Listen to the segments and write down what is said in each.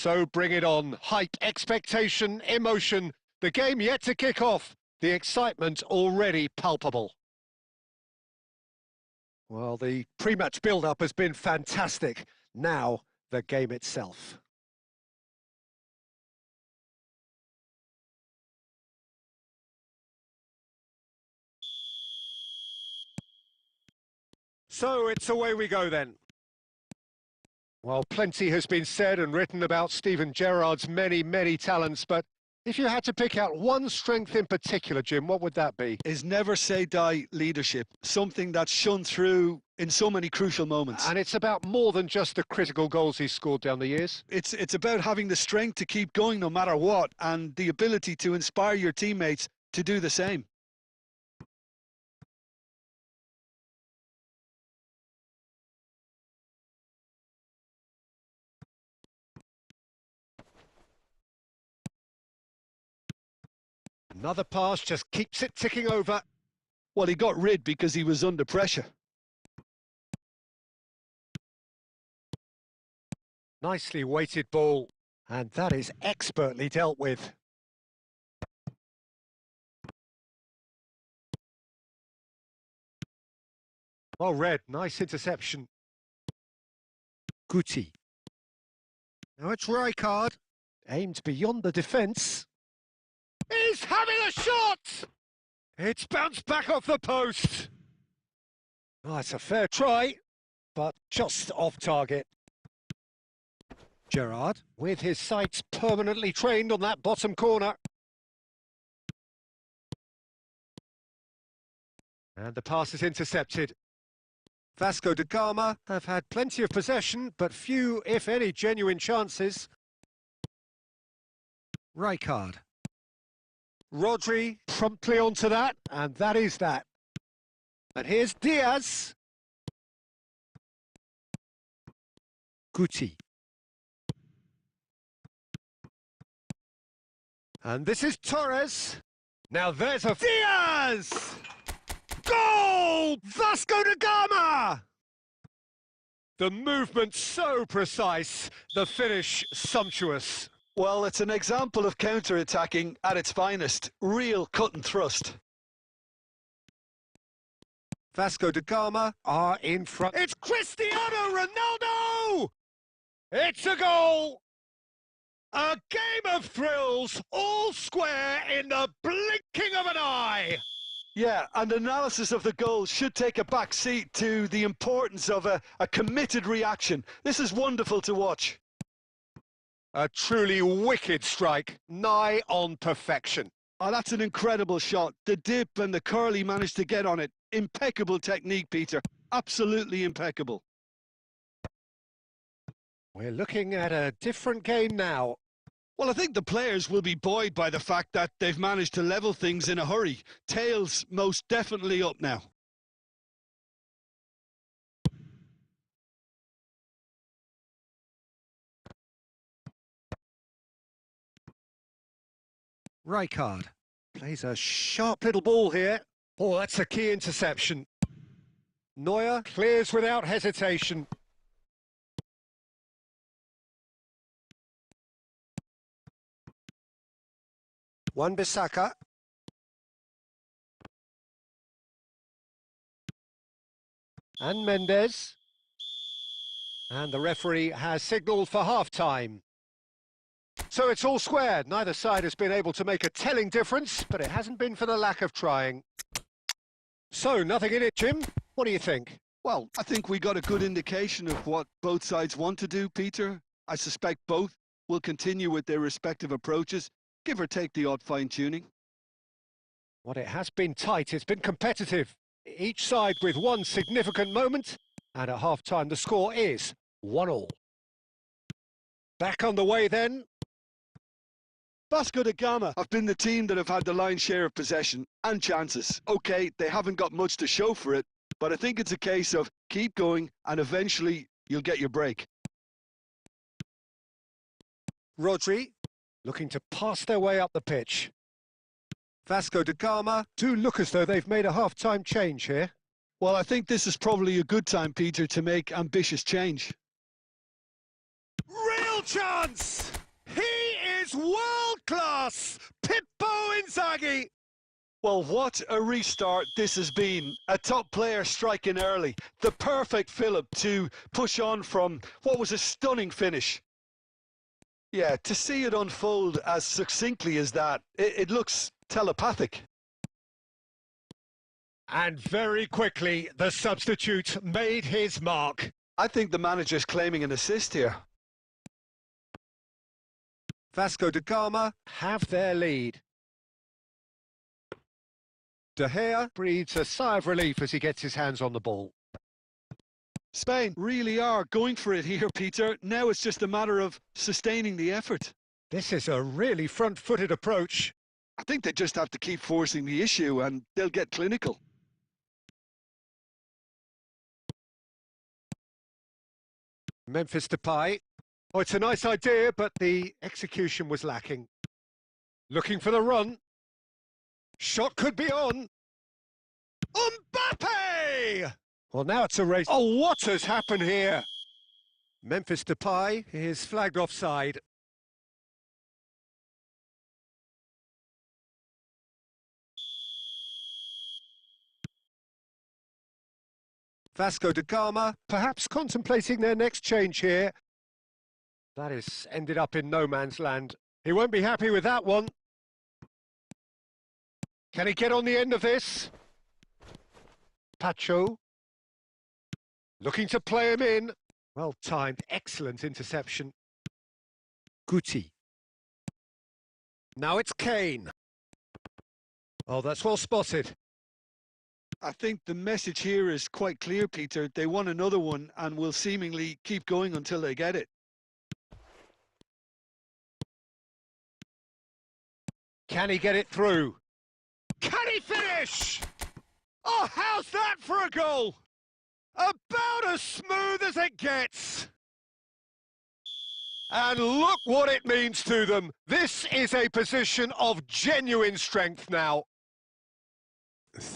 So bring it on. Hype, expectation, emotion. The game yet to kick off. The excitement already palpable. Well, the pre-match build-up has been fantastic. Now, the game itself. So it's away we go then. Well, plenty has been said and written about Steven Gerrard's many talents, but if you had to pick out one strength in particular, Jim, what would that be? His never-say-die leadership, something that's shone through in so many crucial moments. And it's about more than just the critical goals he's scored down the years. It's about having the strength to keep going no matter what, and the ability to inspire your teammates to do the same. Another pass just keeps it ticking over. Well, he got rid because he was under pressure. Nicely weighted ball, and that is expertly dealt with. Well read, nice interception. Guti. Now it's Rijkaard, aimed beyond the defence. He's having a shot! It's bounced back off the post. Oh, it's a fair try, but just off target. Gerrard, with his sights permanently trained on that bottom corner. And the pass is intercepted. Vasco da Gama have had plenty of possession, but few, if any, genuine chances. Rijkaard. Rodri promptly onto that, and that is that. And here's Diaz. Guti. And this is Torres. Now there's a Diaz! Goal! Vasco da Gama! The movement so precise, the finish sumptuous. Well, it's an example of counter-attacking at its finest. Real cut and thrust. Vasco da Gama are in front. It's Cristiano Ronaldo! It's a goal! A game of thrills, all square in the blinking of an eye! Yeah, and analysis of the goal should take a back seat to the importance of a committed reaction. This is wonderful to watch. A truly wicked strike, nigh on perfection. Oh, that's an incredible shot. The dip and the curl he managed to get on it. Impeccable technique, Peter. Absolutely impeccable. We're looking at a different game now. Well, I think the players will be buoyed by the fact that they've managed to level things in a hurry. Tails most definitely up now. Rijkaard plays a sharp little ball here. Oh, that's a key interception. Neuer clears without hesitation. Wan-Bissaka. And Mendes. And the referee has signalled for half-time. So it's all square. Neither side has been able to make a telling difference, but it hasn't been for the lack of trying. So, nothing in it, Jim. What do you think? Well, I think we got a good indication of what both sides want to do, Peter. I suspect both will continue with their respective approaches, give or take the odd fine-tuning. Well, it has been tight. It's been competitive. Each side with one significant moment, and at half-time the score is 1-1. Back on the way then. Vasco da Gama have been the team that have had the lion's share of possession and chances. OK, they haven't got much to show for it, but I think it's a case of keep going and eventually you'll get your break. Rodri looking to pass their way up the pitch. Vasco da Gama do look as though they've made a half-time change here. Well, I think this is probably a good time, Peter, to make ambitious change. Real chance! class! Pippo Inzaghi! Well, what a restart this has been. A top player striking early. The perfect fillip to push on from what was a stunning finish. Yeah, to see it unfold as succinctly as that, it looks telepathic. And very quickly, the substitute made his mark. I think the manager's claiming an assist here. Vasco da Gama have their lead. De Gea breathes a sigh of relief as he gets his hands on the ball. Spain really are going for it here, Peter. Now it's just a matter of sustaining the effort. This is a really front-footed approach. I think they just have to keep forcing the issue and they'll get clinical. Memphis Depay. Oh, it's a nice idea, but the execution was lacking. Looking for the run. Shot could be on. Mbappe! Well, now it's a race. Oh, what has happened here? Memphis Depay is flagged offside. Vasco da Gama perhaps contemplating their next change here. That has ended up in no man's land. He won't be happy with that one. Can he get on the end of this? Pacho. Looking to play him in. Well timed, excellent interception. Guti. Now it's Kane. Oh, that's well spotted. I think the message here is quite clear, Peter. They want another one and will seemingly keep going until they get it. Can he get it through? Can he finish? Oh, how's that for a goal? About as smooth as it gets. And look what it means to them. This is a position of genuine strength now.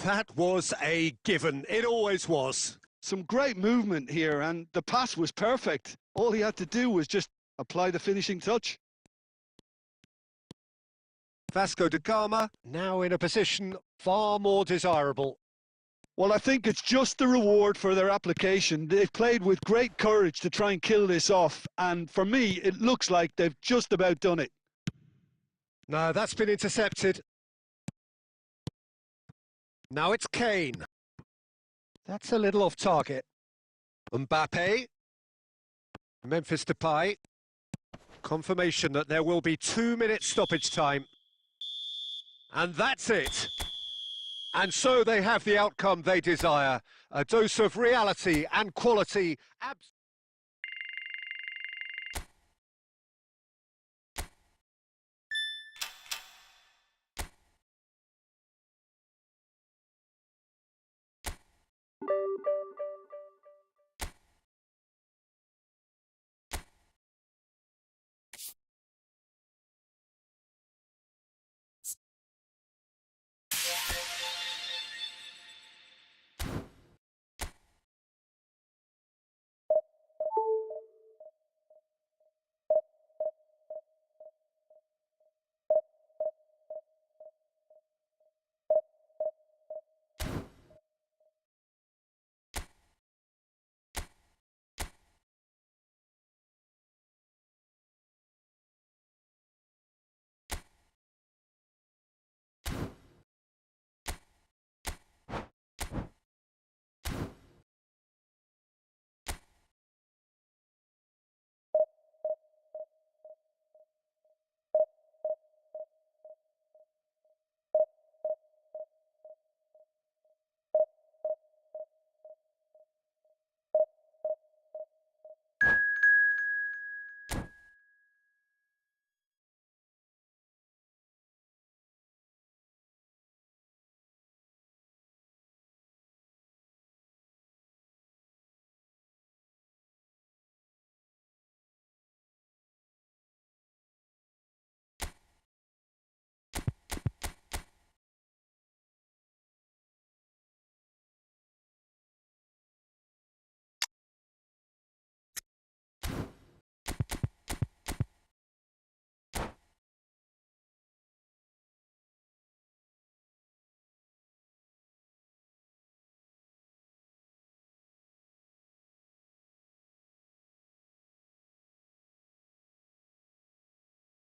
That was a given. It always was. Some great movement here and the pass was perfect. All he had to do was just apply the finishing touch. Vasco da Gama now in a position far more desirable. Well, I think it's just the reward for their application. They've played with great courage to try and kill this off, and for me, it looks like they've just about done it. No, that's been intercepted. Now it's Kane. That's a little off target. Mbappe. Memphis Depay. Confirmation that there will be 2 minutes stoppage time. And that's it. And so they have the outcome they desire. A dose of reality and quality.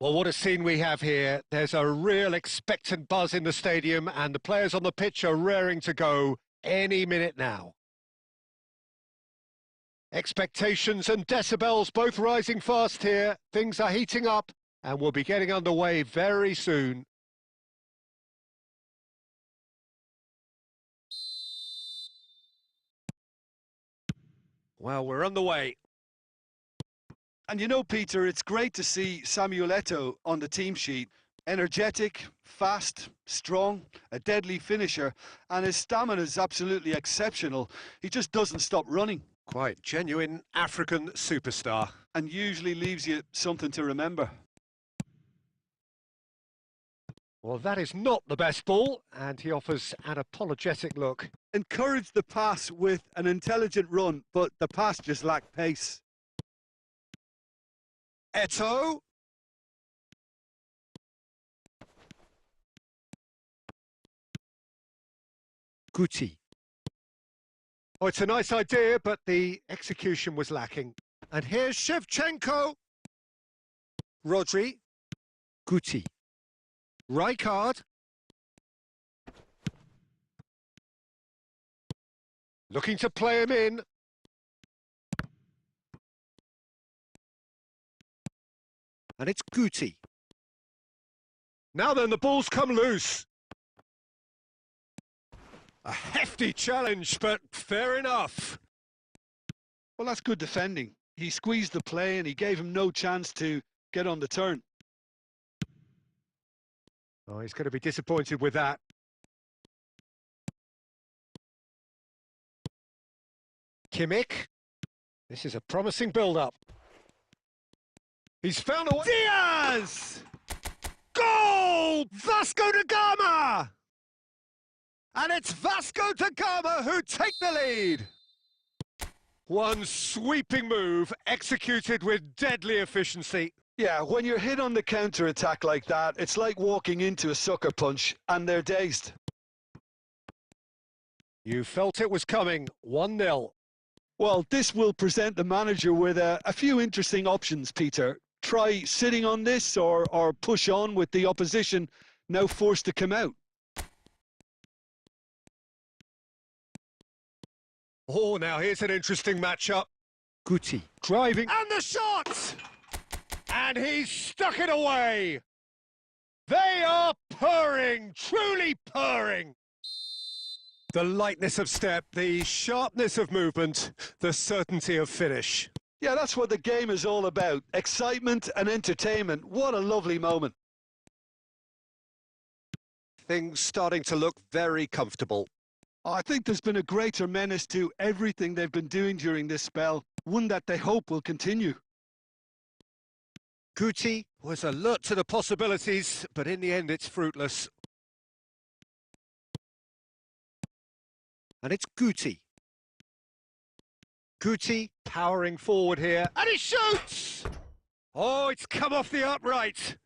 Well, what a scene we have here. There's a real expectant buzz in the stadium, and the players on the pitch are raring to go any minute now. Expectations and decibels both rising fast here. Things are heating up, and we'll be getting underway very soon. Well, we're on the way. And you know, Peter, it's great to see Samuel Eto'o on the team sheet. Energetic, fast, strong, a deadly finisher, and his stamina is absolutely exceptional. He just doesn't stop running. Quite genuine African superstar. And usually leaves you something to remember. Well, that is not the best ball, and he offers an apologetic look. Encouraged the pass with an intelligent run, but the pass just lacked pace. Eto'o. Guti. Oh, it's a nice idea, but the execution was lacking. And here's Shevchenko. Rodri. Guti. Rijkaard. Looking to play him in. And it's Guti. Now then, the ball's come loose. A hefty challenge, but fair enough. Well, that's good defending. He squeezed the play and he gave him no chance to get on the turn. Oh, he's going to be disappointed with that. Kimmich. This is a promising build-up. He's found a way. Diaz! Goal! Vasco da Gama! And it's Vasco da Gama who take the lead. One sweeping move executed with deadly efficiency. Yeah, when you're hit on the counter-attack like that, it's like walking into a sucker punch and they're dazed. You felt it was coming. 1-0. Well, this will present the manager with a few interesting options, Peter. Try sitting on this or push on with the opposition now forced to come out. Oh, now here's an interesting matchup. Guti driving. And the shot! And he's stuck it away. They are purring, truly purring. The lightness of step, the sharpness of movement, the certainty of finish. Yeah, that's what the game is all about. Excitement and entertainment. What a lovely moment. Things starting to look very comfortable. I think there's been a greater menace to everything they've been doing during this spell, one that they hope will continue. Guti was alert to the possibilities, but in the end it's fruitless. And it's Guti. Guti powering forward here, and he shoots! Oh, it's come off the upright.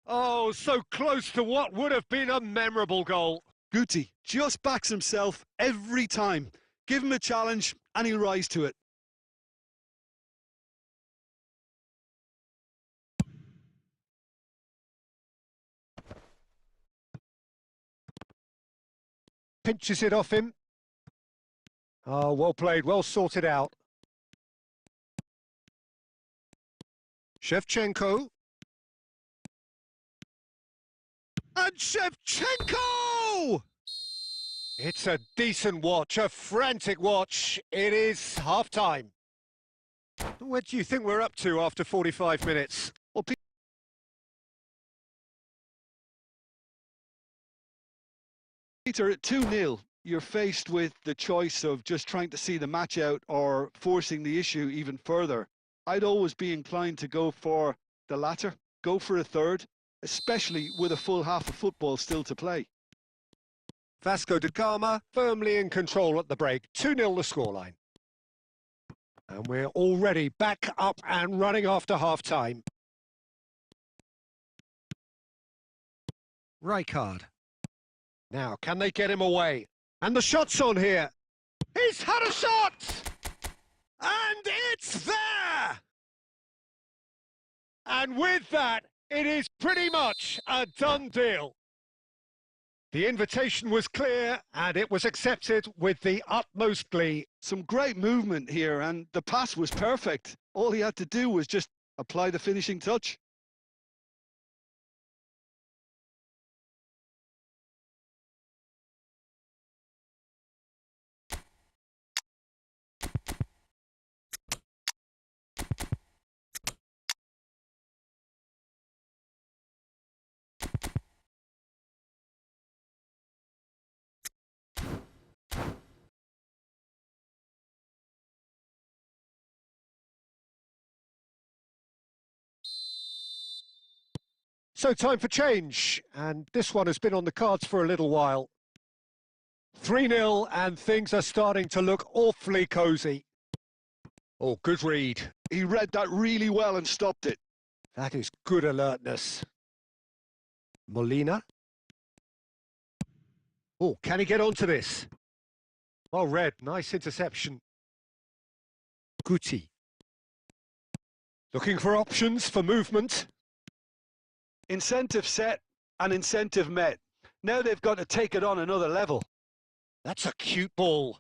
Oh, so close to what would have been a memorable goal. Guti just backs himself every time. Give him a challenge and he'll rise to it. Pinches it off him. Oh, well played, well sorted out. Shevchenko. And Shevchenko! It's a decent watch, a frantic watch. It is half-time. What do you think we're up to after 45 minutes? Well, Peter, at 2-0, you're faced with the choice of just trying to see the match out or forcing the issue even further. I'd always be inclined to go for the latter, go for a third, especially with a full half of football still to play. Vasco da Gama firmly in control at the break. 2-0 the scoreline. And we're already back up and running after half-time. Rijkaard. Now, can they get him away? And the shot's on here. He's had a shot! And it's there! And with that, it is pretty much a done deal. The invitation was clear and it was accepted with the utmost glee. Some great movement here, and the pass was perfect. All he had to do was just apply the finishing touch. So time for change, and this one has been on the cards for a little while. 3-0 and things are starting to look awfully cosy. Oh, good read. He read that really well and stopped it. That is good alertness. Molina. Oh, can he get onto this? Well read, nice interception. Guti. Looking for options for movement. Incentive set and incentive met. Now they've got to take it on another level. That's a cute ball.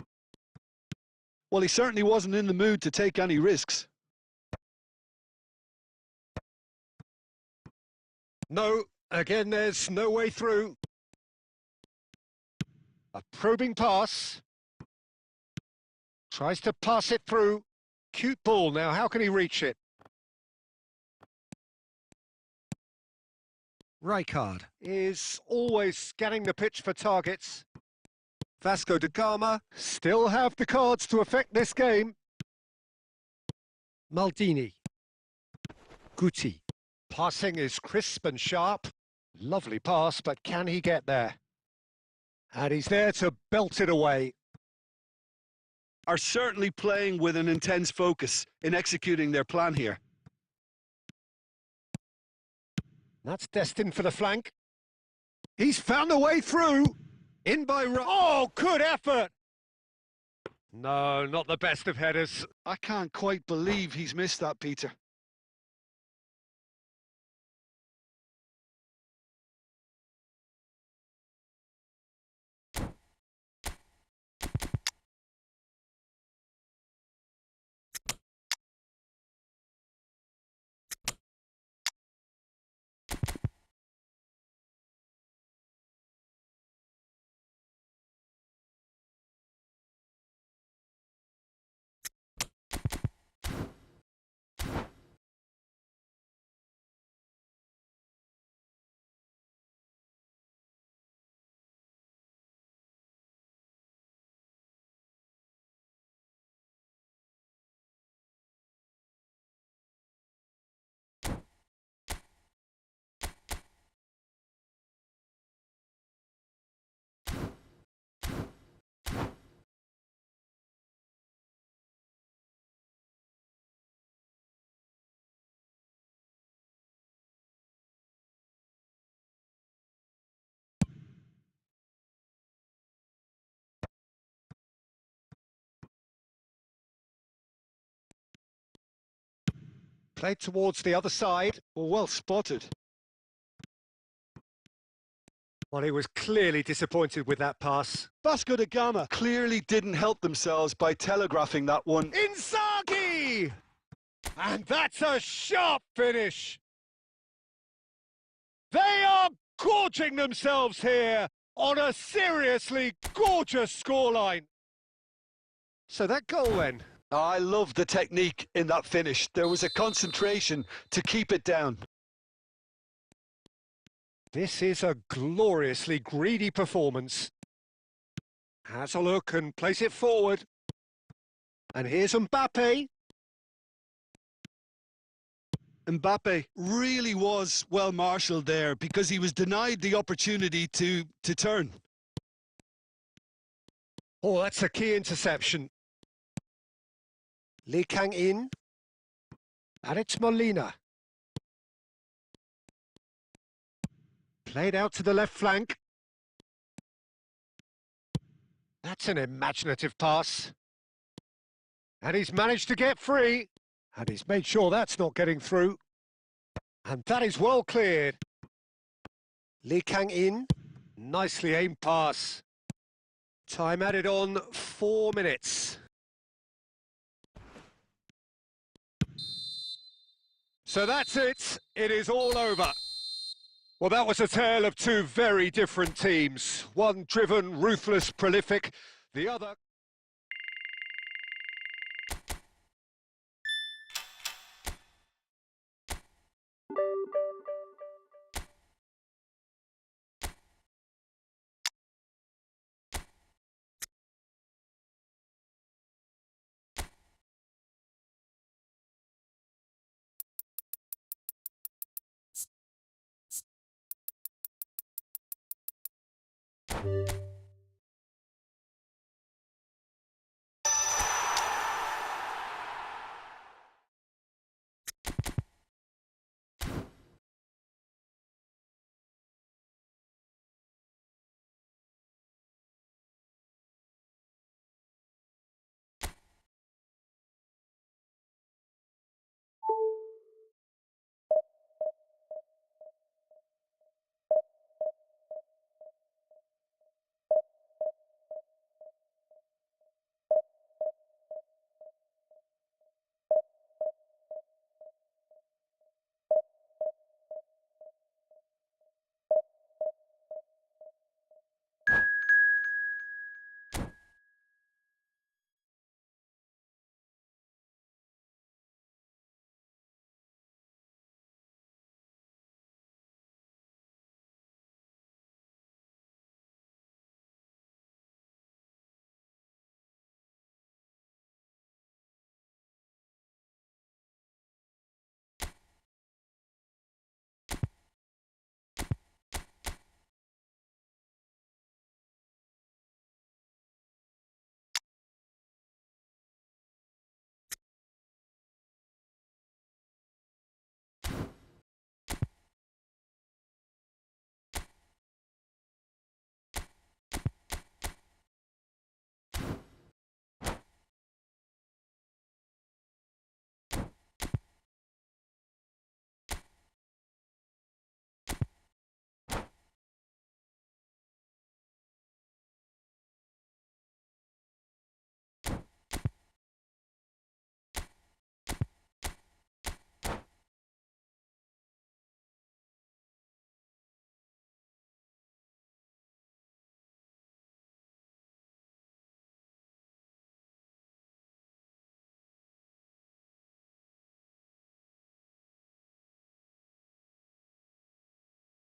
Well, he certainly wasn't in the mood to take any risks. No, again there's no way through. A probing pass. Tries to pass it through. Cute ball now, how can he reach it? Rijkaard is always scanning the pitch for targets. Vasco da Gama still have the cards to affect this game. Maldini. Guti. Passing is crisp and sharp. Lovely pass, but can he get there? And he's there to belt it away. Are certainly playing with an intense focus in executing their plan here. That's destined for the flank. He's found a way through. In by... Oh, good effort! No, not the best of headers. I can't quite believe he's missed that, Peter. Played towards the other side. Well spotted. Well, he was clearly disappointed with that pass. Vasco da Gama clearly didn't help themselves by telegraphing that one. Inzaghi! And that's a sharp finish. They are gorging themselves here on a seriously gorgeous scoreline. So that goal then. I love the technique in that finish. There was a concentration to keep it down. This is a gloriously greedy performance. Has a look and plays it forward. And here's Mbappe. Mbappe really was well marshalled there because he was denied the opportunity to turn. Oh, that's a key interception. Lee Kang-in. And it's Molina. Played out to the left flank. That's an imaginative pass. And he's managed to get free. And he's made sure that's not getting through. And that is well cleared. Lee Kang-in, nicely aimed pass. Time added on 4 minutes. So that's it. It is all over. Well, that was a tale of two very different teams. One driven, ruthless, prolific. The other...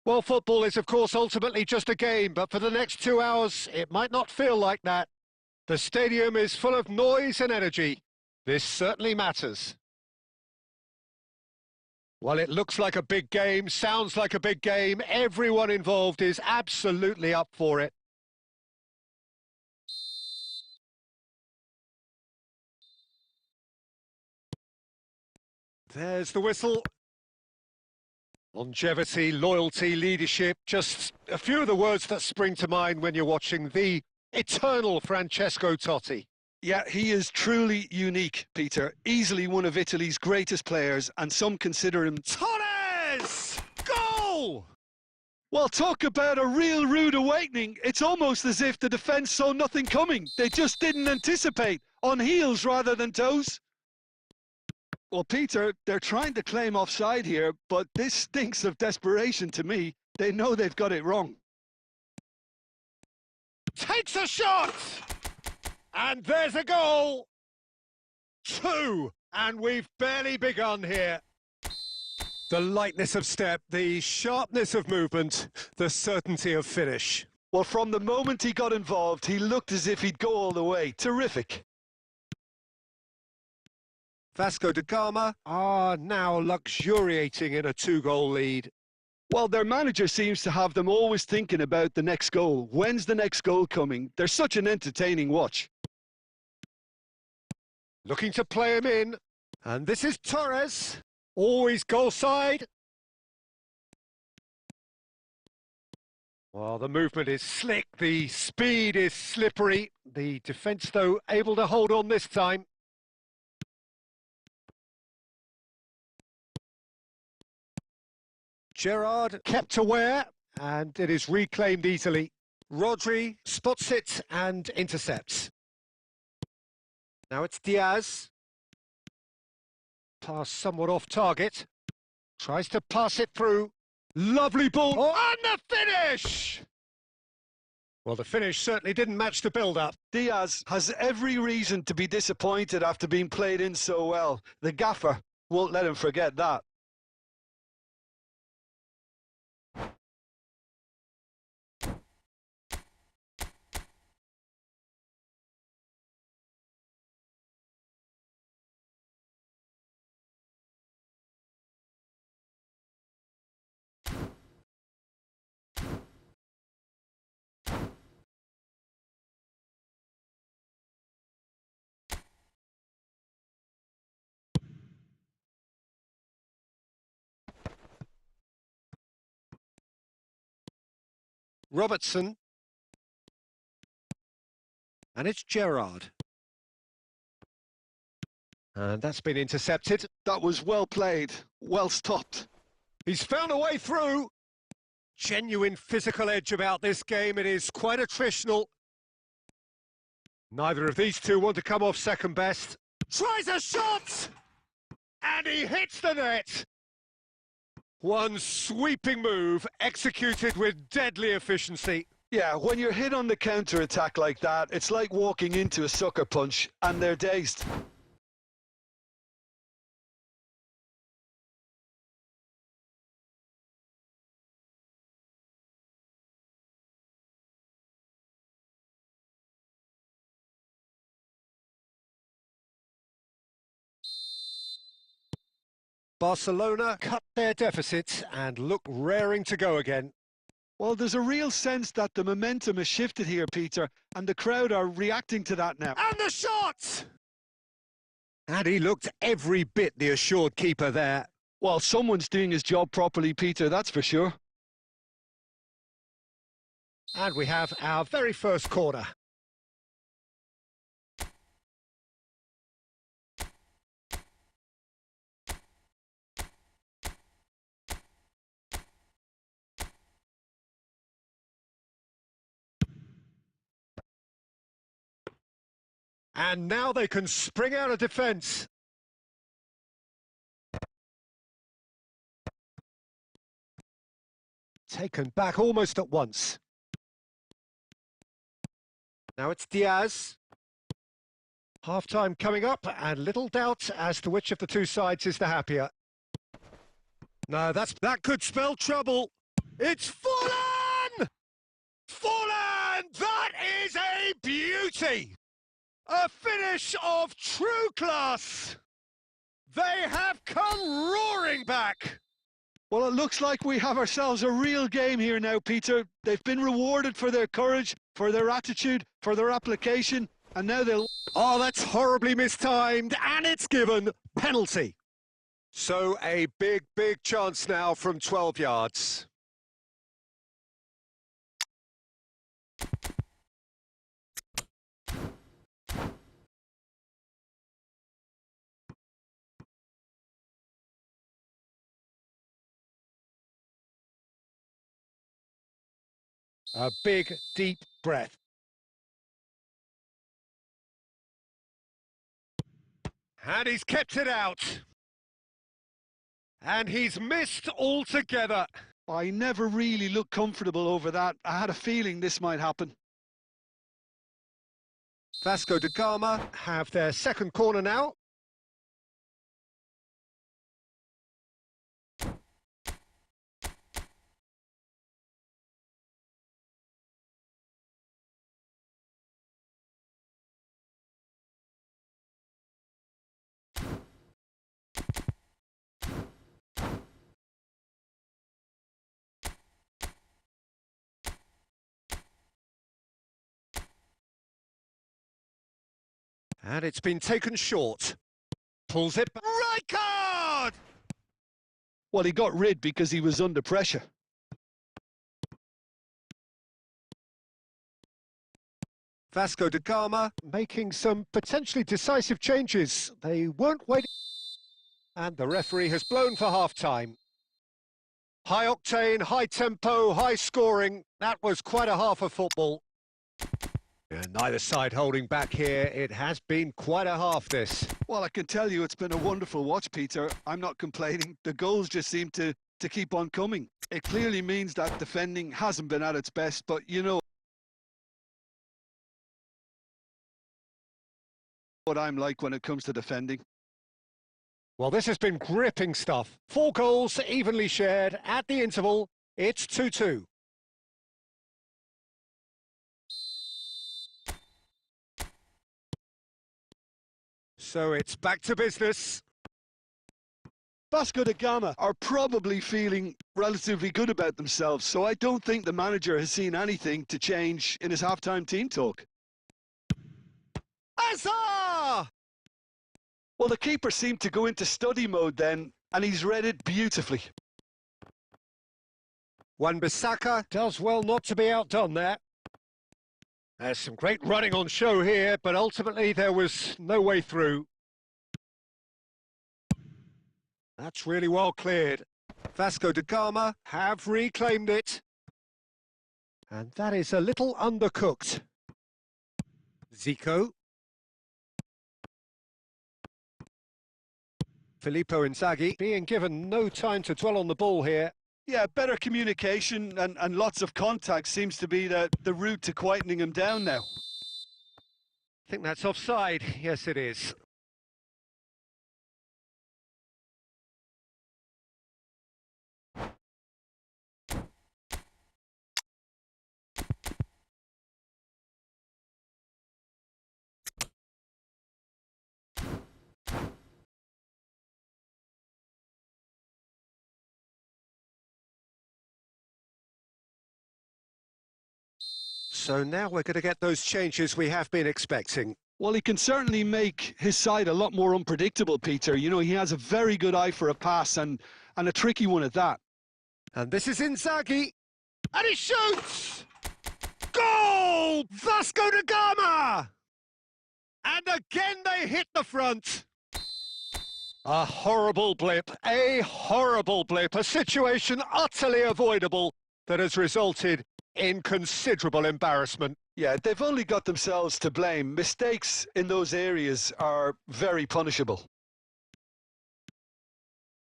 Well, football is, of course, ultimately just a game, but for the next 2 hours, it might not feel like that. The stadium is full of noise and energy. This certainly matters. Well, it looks like a big game, sounds like a big game. Everyone involved is absolutely up for it. There's the whistle. Longevity, loyalty, leadership, just a few of the words that spring to mind when you're watching the eternal Francesco Totti. Yeah, he is truly unique, Peter. Easily one of Italy's greatest players, and some consider him... Torres! Goal! Well, talk about a real rude awakening. It's almost as if the defence saw nothing coming. They just didn't anticipate, on heels rather than toes. Well, Peter, they're trying to claim offside here, but this stinks of desperation to me. They know they've got it wrong. Takes a shot! And there's a goal! 2, and we've barely begun here. The lightness of step, the sharpness of movement, the certainty of finish. Well, from the moment he got involved, he looked as if he'd go all the way. Terrific. Vasco da Gama are now luxuriating in a 2-goal lead. Well, their manager seems to have them always thinking about the next goal. When's the next goal coming? They're such an entertaining watch. Looking to play him in. And this is Torres. Always goal side. Well, the movement is slick. The speed is slippery. The defence, though, able to hold on this time. Gerrard kept aware, and it is reclaimed easily. Rodri spots it and intercepts. Now it's Diaz. Pass somewhat off target. Tries to pass it through. Lovely ball. Oh, and the finish! Well, the finish certainly didn't match the build-up. Diaz has every reason to be disappointed after being played in so well. The gaffer won't let him forget that. Robertson. And it's Gerrard. And that's been intercepted. That was well played, well stopped. He's found a way through. Genuine physical edge about this game. It is quite attritional. Neither of these two want to come off second best. Tries a shot! And he hits the net. One sweeping move, executed with deadly efficiency. Yeah, when you're hit on the counter-attack like that, it's like walking into a sucker punch, and they're dazed. Barcelona cut their deficit and look raring to go again. Well, there's a real sense that the momentum has shifted here, Peter, and the crowd are reacting to that now. And the shot! And he looked every bit the assured keeper there. Well, someone's doing his job properly, Peter, that's for sure. And we have our very first corner. And now they can spring out of defence. Taken back almost at once. Now it's Diaz. Half-time coming up, and little doubt as to which of the two sides is the happier. No, that could spell trouble. It's Fallen! Fallen! That is a beauty! A finish of true class! They have come roaring back! Well, it looks like we have ourselves a real game here now, Peter. They've been rewarded for their courage, for their attitude, for their application, and now they'll... Oh, that's horribly mistimed, and it's given. Penalty. So a big, big chance now from 12 yards. A big, deep breath. And he's kept it out. And he's missed altogether. I never really looked comfortable over that. I had a feeling this might happen. Vasco da Gama have their second corner now. And it's been taken short. Pulls it. Right card! Well, he got rid because he was under pressure. Vasco da Gama making some potentially decisive changes. They weren't waiting. And the referee has blown for half-time. High octane, high tempo, high scoring. That was quite a half of football. And neither side holding back here. It has been quite a half, this. Well, I can tell you it's been a wonderful watch, Peter. I'm not complaining. The goals just seem to keep on coming. It clearly means that defending hasn't been at its best, but you know what I'm like when it comes to defending. Well, this has been gripping stuff. 4 goals evenly shared at the interval. It's 2-2. So it's back to business. Vasco da Gama are probably feeling relatively good about themselves, so I don't think the manager has seen anything to change in his halftime team talk. Azar! Well, the keeper seemed to go into study mode then, and he's read it beautifully. Wan-Bissaka does well not to be outdone there. There's some great running on show here, but ultimately there was no way through. That's really well cleared. Vasco da Gama have reclaimed it. And that is a little undercooked. Zico. Filippo Inzaghi being given no time to dwell on the ball here. Yeah, better communication and lots of contact seems to be the route to quietening him down now. I think that's offside. Yes, it is. So now we're going to get those changes we have been expecting. Well, he can certainly make his side a lot more unpredictable, Peter. You know, he has a very good eye for a pass and a tricky one at that. And this is Inzaghi. And he shoots! Goal! Vasco da Gama! And again they hit the front. A horrible blip, a situation utterly avoidable that has resulted in considerable embarrassment. Yeah, they've only got themselves to blame. Mistakes in those areas are very punishable.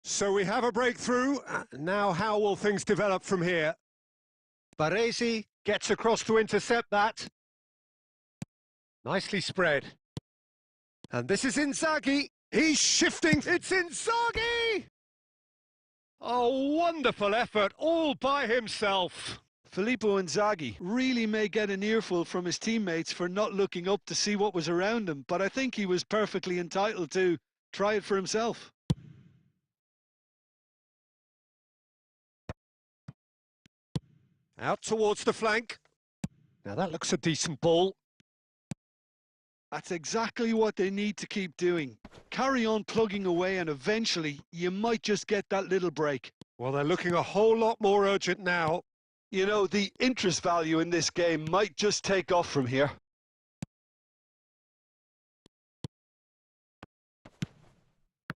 So we have a breakthrough. Now how will things develop from here? Baresi gets across to intercept that. Nicely spread. And this is Inzaghi. He's shifting. It's Inzaghi! A wonderful effort all by himself. Filippo Inzaghi really may get an earful from his teammates for not looking up to see what was around him, but I think he was perfectly entitled to try it for himself. Out towards the flank. Now that looks a decent ball. That's exactly what they need to keep doing. Carry on plugging away and eventually you might just get that little break. Well, they're looking a whole lot more urgent now. You know, the interest value in this game might just take off from here.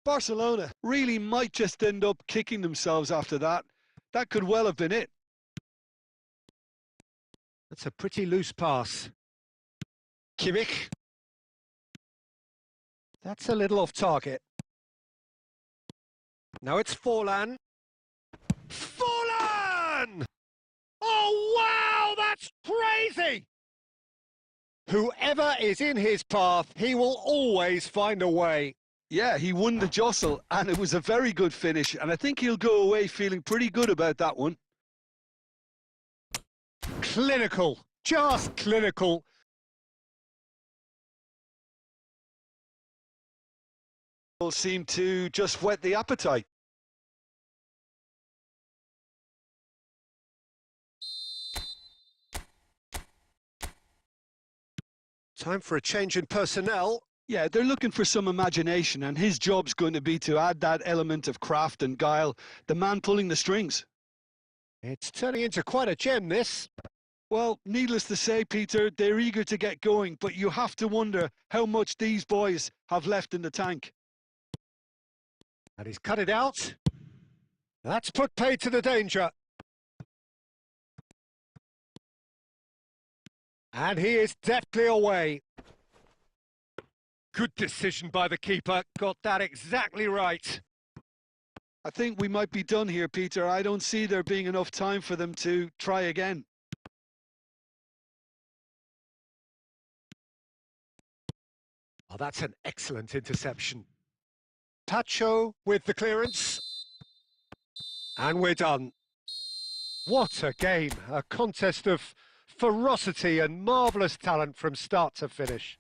Barcelona really might just end up kicking themselves after that. That could well have been it. That's a pretty loose pass. Kimmich. That's a little off target. Now it's Forlan. Forlan! Oh, wow, that's crazy! Whoever is in his path, he will always find a way. Yeah, he won the jostle, and it was a very good finish, and I think he'll go away feeling pretty good about that one. Clinical, just clinical. Seem to just whet the appetite. Time for a change in personnel. Yeah, they're looking for some imagination, and his job's going to be to add that element of craft and guile, the man pulling the strings. It's turning into quite a gem, this. Well, needless to say, Peter, they're eager to get going, but you have to wonder how much these boys have left in the tank. And he's cut it out. That's put paid to the danger. And he is deftly away. Good decision by the keeper. Got that exactly right. I think we might be done here, Peter. I don't see there being enough time for them to try again. Oh, that's an excellent interception. Pacho with the clearance. And we're done. What a game. A contest of ferocity and marvellous talent from start to finish.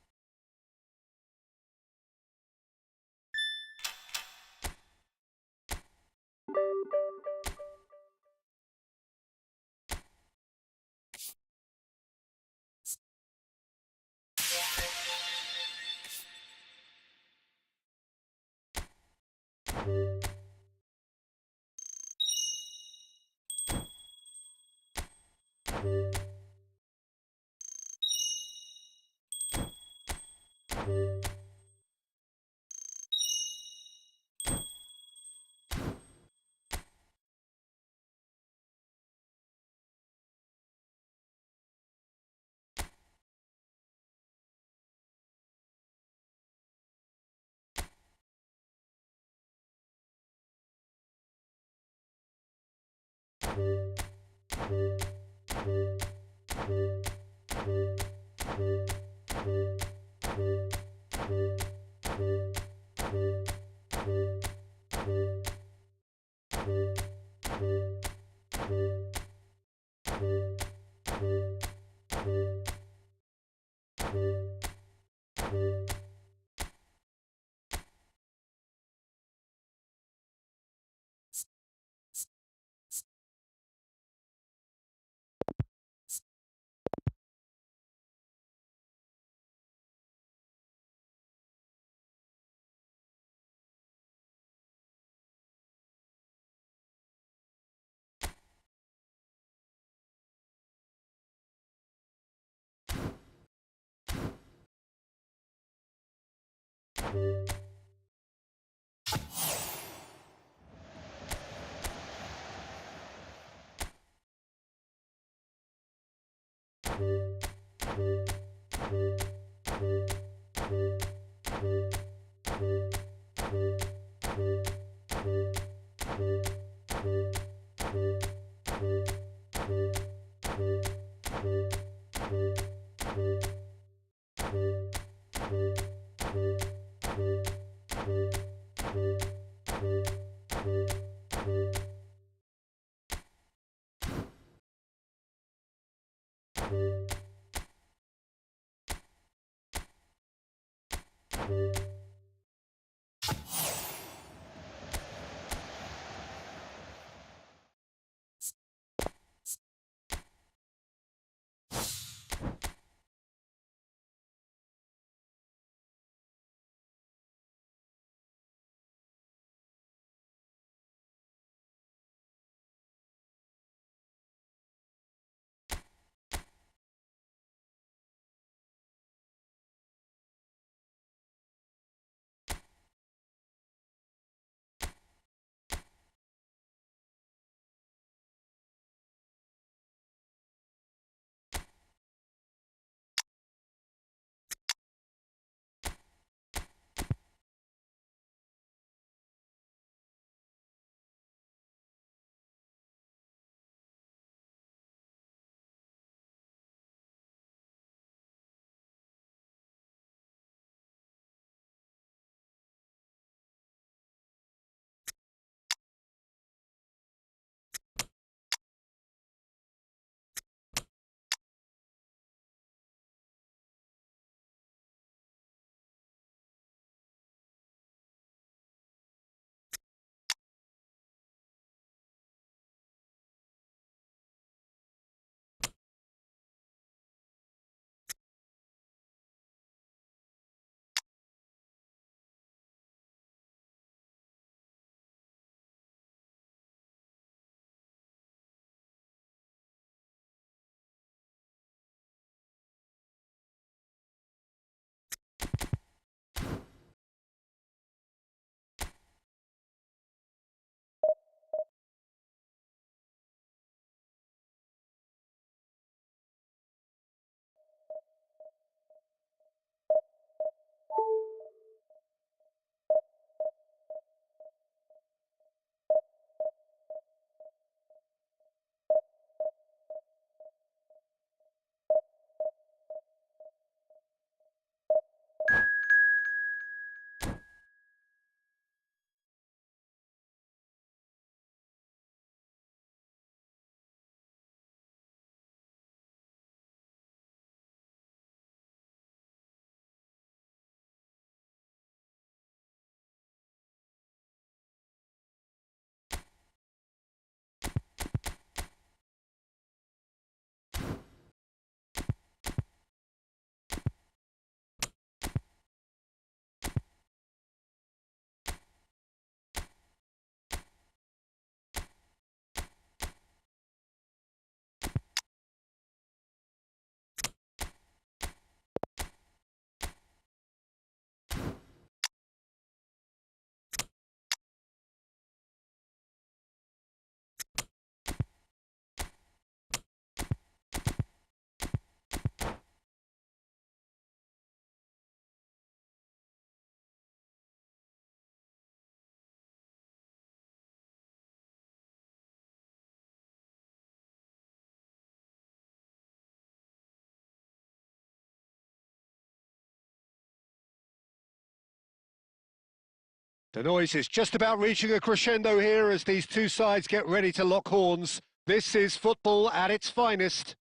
The noise is just about reaching a crescendo here as these two sides get ready to lock horns. This is football at its finest.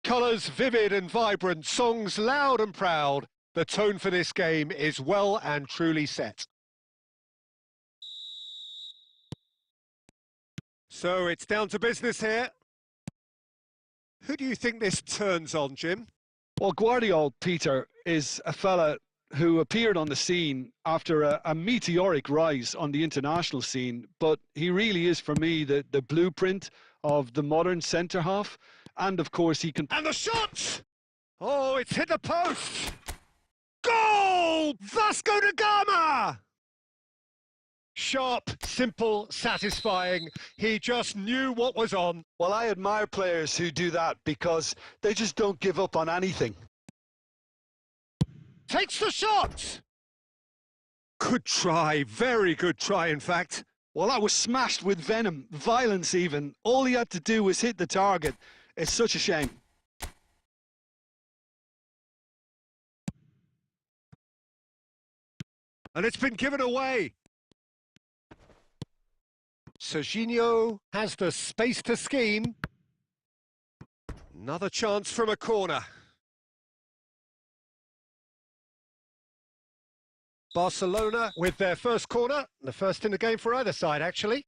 Colours vivid and vibrant, songs loud and proud. The tone for this game is well and truly set. So it's down to business here. Who do you think this turns on, Jim? Well, Guardiola, Peter, is a fella who appeared on the scene after a meteoric rise on the international scene, but he really is, for me, the blueprint of the modern centre-half. And, of course, he can... And the shot! Oh, it's hit the post! Goal! Vasco da Gama! Sharp, simple, satisfying. He just knew what was on. Well, I admire players who do that because they just don't give up on anything. Takes the shot! Good try, very good try, in fact. Well, that was smashed with venom, violence even. All he had to do was hit the target. It's such a shame. And it's been given away. Serginho has the space to scheme. Another chance from a corner. Barcelona with their first corner, the first in the game for either side, actually.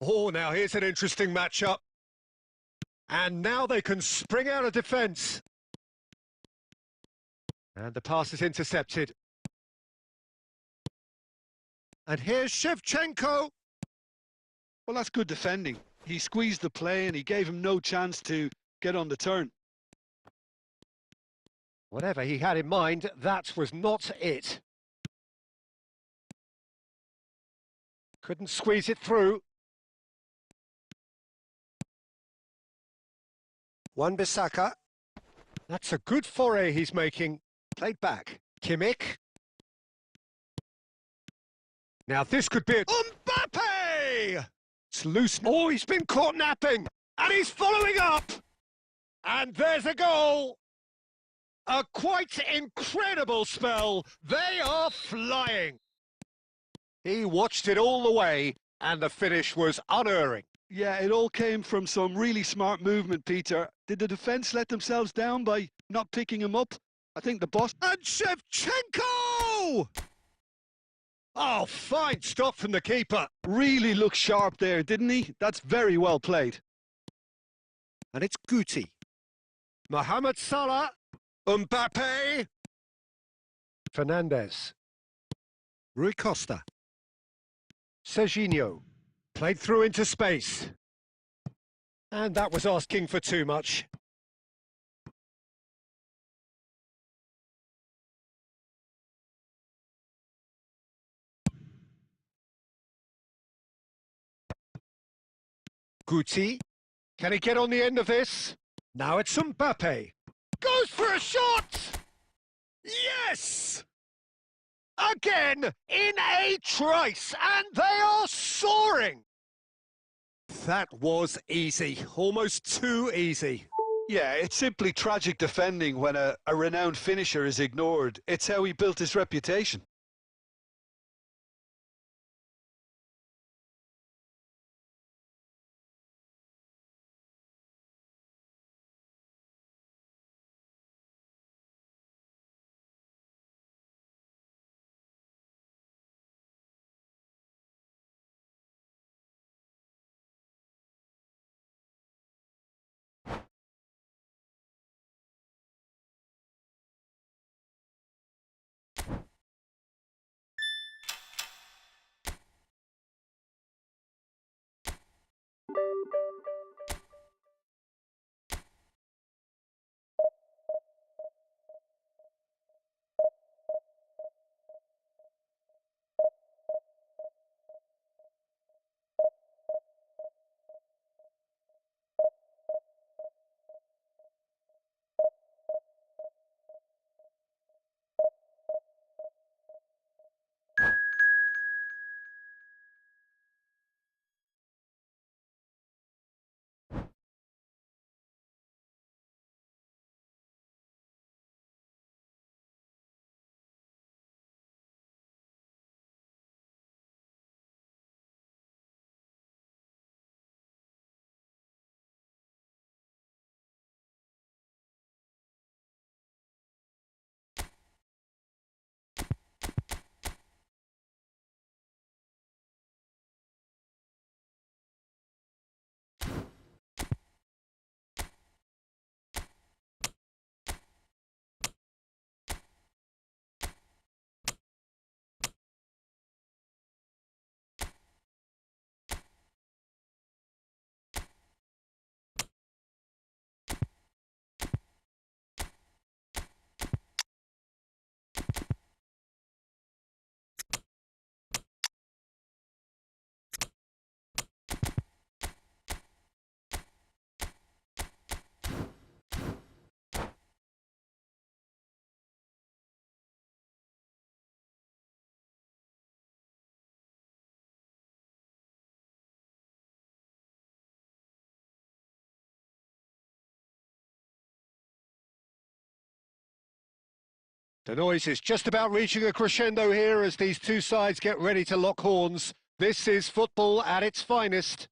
Oh, now here's an interesting matchup. And now they can spring out of defence. And the pass is intercepted. And here's Shevchenko. Well, that's good defending. He squeezed the play and he gave him no chance to get on the turn. Whatever he had in mind, that was not it. Couldn't squeeze it through. Wan-Bissaka. That's a good foray he's making. Played back. Kimmich. Now this could be a... Mbappe! It's loose. Oh, he's been caught napping. And he's following up. And there's a goal. A quite incredible spell. They are flying. He watched it all the way, and the finish was unerring. Yeah, it all came from some really smart movement, Peter. Did the defence let themselves down by not picking him up? I think the boss... And Shevchenko! Oh, fine stop from the keeper. Really looked sharp there, didn't he? That's very well played. And it's Guti. Mohamed Salah. Mbappe. Fernandez. Rui Costa. Serginho. Played through into space. And that was asking for too much. Guti. Can he get on the end of this? Now it's Mbappe. Goes for a shot! Yes! Again, in a trice, and they are soaring! That was easy, almost too easy. Yeah, it's simply tragic defending when a renowned finisher is ignored. It's how he built his reputation. The noise is just about reaching a crescendo here as these two sides get ready to lock horns. This is football at its finest.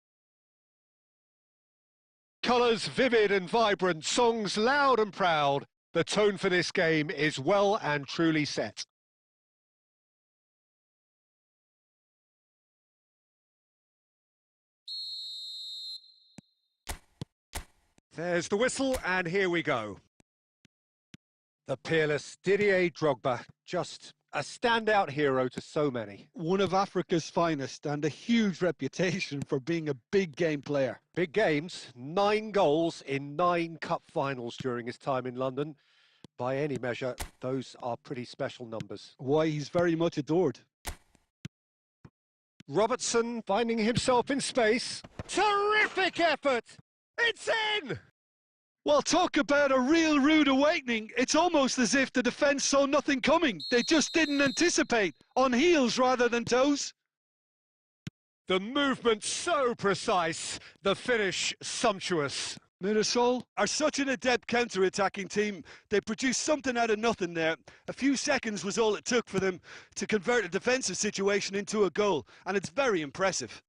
Colours vivid and vibrant, songs loud and proud. The tone for this game is well and truly set. There's the whistle, and here we go. The peerless Didier Drogba, just a standout hero to so many. One of Africa's finest and a huge reputation for being a big game player. Big games, 9 goals in 9 cup finals during his time in London. By any measure, those are pretty special numbers. Why, he's very much adored. Robertson finding himself in space. Terrific effort! It's in! Well, talk about a real rude awakening. It's almost as if the defence saw nothing coming. They just didn't anticipate. On heels rather than toes. The movement so precise, the finish sumptuous. Mirasol are such an adept counter-attacking team. They produced something out of nothing there. A few seconds was all it took for them to convert a defensive situation into a goal, and it's very impressive.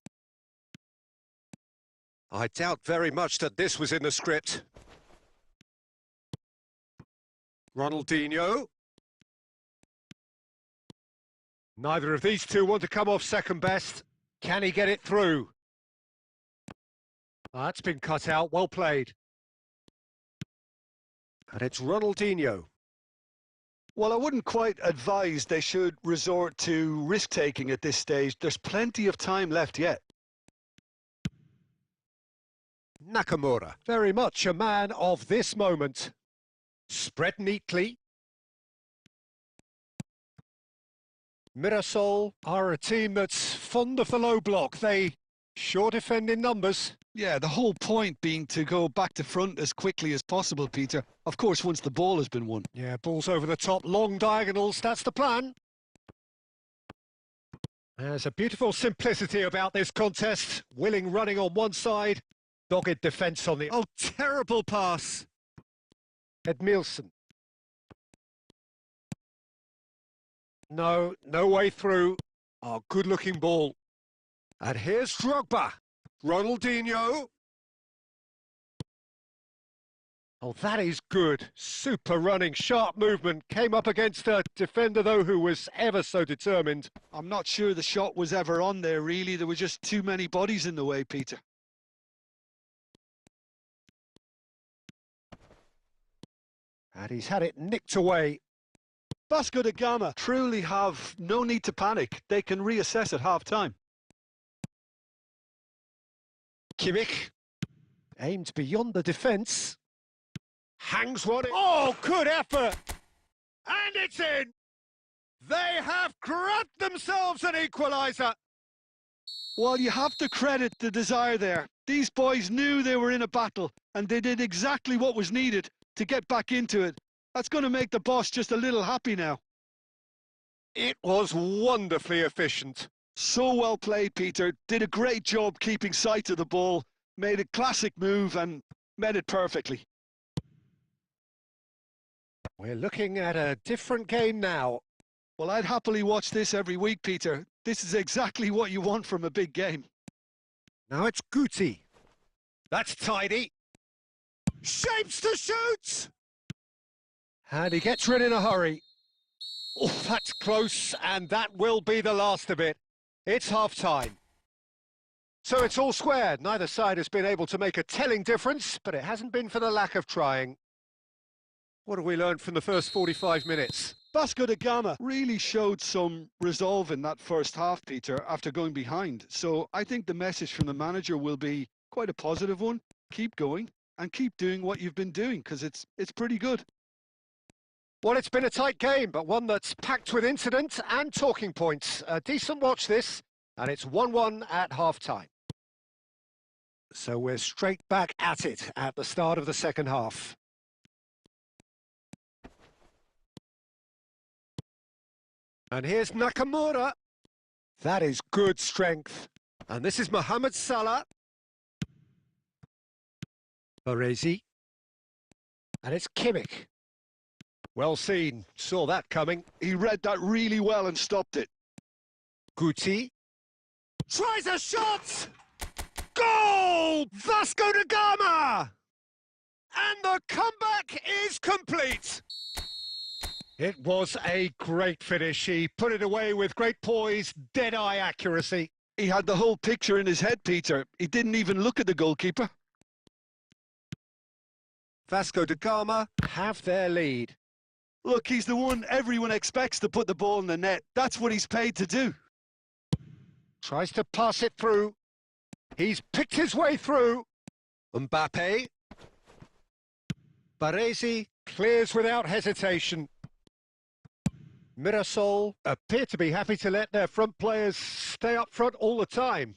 I doubt very much that this was in the script. Ronaldinho. Neither of these two want to come off second best. Can he get it through? That's been cut out, well played. And it's Ronaldinho. Well, I wouldn't quite advise they should resort to risk-taking at this stage. There's plenty of time left yet. Nakamura, very much a man of this moment. Spread neatly. Mirasol are a team that's fond of the low block. They sure defend in numbers. Yeah, the whole point being to go back to front as quickly as possible, Peter. Of course, once the ball has been won. Yeah, balls over the top, long diagonals, that's the plan. There's a beautiful simplicity about this contest. Willing running on one side, dogged defence on the... Oh, terrible pass! Edmilson. No way through. Oh, good-looking ball. And here's Drogba. Ronaldinho. Oh, that is good. Super running, sharp movement. Came up against a defender, though, who was ever so determined. I'm not sure the shot was ever on there, really. There were just too many bodies in the way, Peter. And he's had it nicked away. Vasco da Gama truly have no need to panic. They can reassess at half-time. Kimmich, aimed beyond the defence. Hangs one in. Oh, good effort! And it's in! They have grabbed themselves an equaliser. Well, you have to credit the desire there. These boys knew they were in a battle, and they did exactly what was needed to get back into it. That's going to make the boss just a little happy now. It was wonderfully efficient. So well played, Peter. Did a great job keeping sight of the ball, made a classic move and met it perfectly. We're looking at a different game now. Well, I'd happily watch this every week, Peter. This is exactly what you want from a big game. Now it's Guti. That's tidy. Shapes to shoot! And he gets rid in a hurry. Oh, that's close, and that will be the last of it. It's half-time. So it's all squared. Neither side has been able to make a telling difference, but it hasn't been for the lack of trying. What have we learned from the first 45 minutes? Vasco da Gama really showed some resolve in that first half, Peter, after going behind. So I think the message from the manager will be quite a positive one. Keep going and keep doing what you've been doing, because it's pretty good. Well, it's been a tight game, but one that's packed with incident and talking points. A decent watch this, and it's 1-1 at half-time. So we're straight back at it at the start of the second half. And here's Nakamura. That is good strength. And this is Mohamed Salah. Baresi. And it's Kimmich. Well seen. Saw that coming. He read that really well and stopped it. Guti tries a shot! Goal! Vasco da Gama! And the comeback is complete. It was a great finish. He put it away with great poise, dead-eye accuracy. He had the whole picture in his head, Peter. He didn't even look at the goalkeeper. Vasco da Gama have their lead. Look, he's the one everyone expects to put the ball in the net. That's what he's paid to do. Tries to pass it through. He's picked his way through. Mbappe. Baresi clears without hesitation. Mirasol appear to be happy to let their front players stay up front all the time.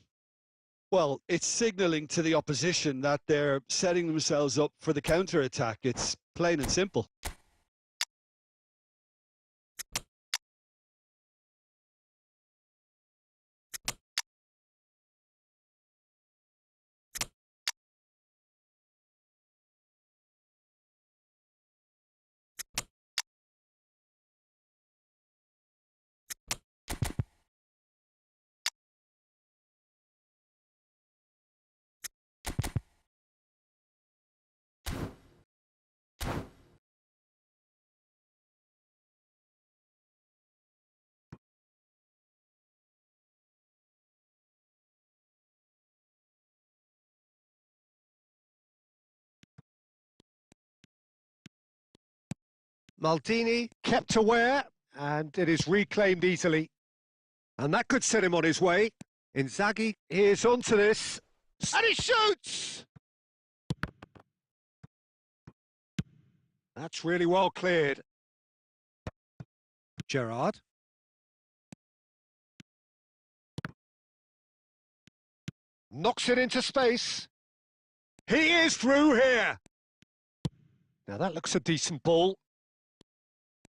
Well, it's signalling to the opposition that they're setting themselves up for the counter-attack. It's plain and simple. Maldini kept aware, and it is reclaimed easily. And that could set him on his way. Inzaghi is onto this, and he shoots! That's really well cleared. Gerrard. Knocks it into space. He is through here. Now that looks a decent ball.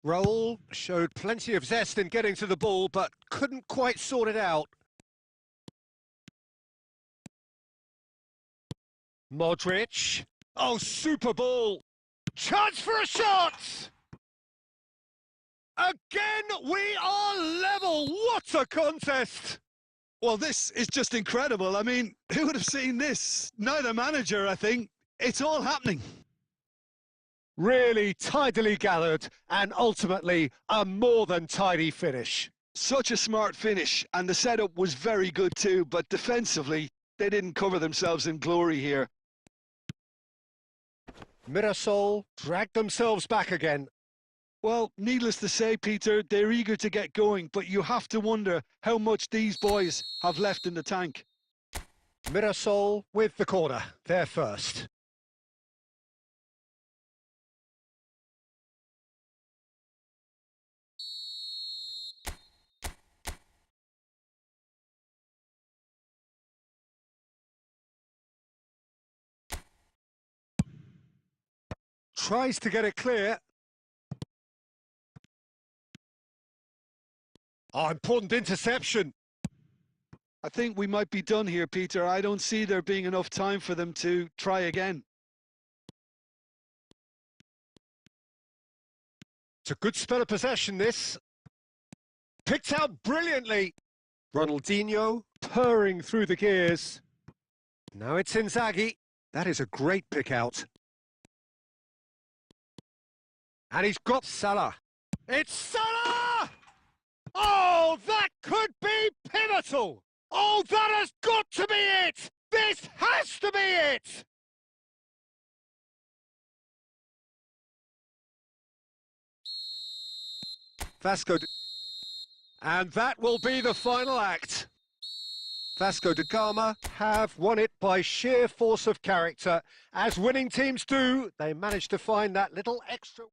Raul showed plenty of zest in getting to the ball, but couldn't quite sort it out. Modric. Oh, super ball. Chance for a shot! Again, we are level. What a contest! Well, this is just incredible. I mean, who would have seen this? Neither manager, I think. It's all happening. Really tidily gathered, and ultimately a more than tidy finish. Such a smart finish, and the setup was very good too, but defensively, they didn't cover themselves in glory here. Mirasol dragged themselves back again. Well, needless to say, Peter, they're eager to get going, but you have to wonder how much these boys have left in the tank. Mirasol with the corner, they're first. Tries to get it clear. Oh, important interception. I think we might be done here, Peter. I don't see there being enough time for them to try again. It's a good spell of possession, this. Picked out brilliantly. Ronaldinho purring through the gears. Now it's Inzaghi. That is a great pick out. And he's got Salah. It's Salah! Oh, that could be pivotal! Oh, that has got to be it! This has to be it! And that will be the final act. Vasco da Gama have won it by sheer force of character. As winning teams do, they managed to find that little extra...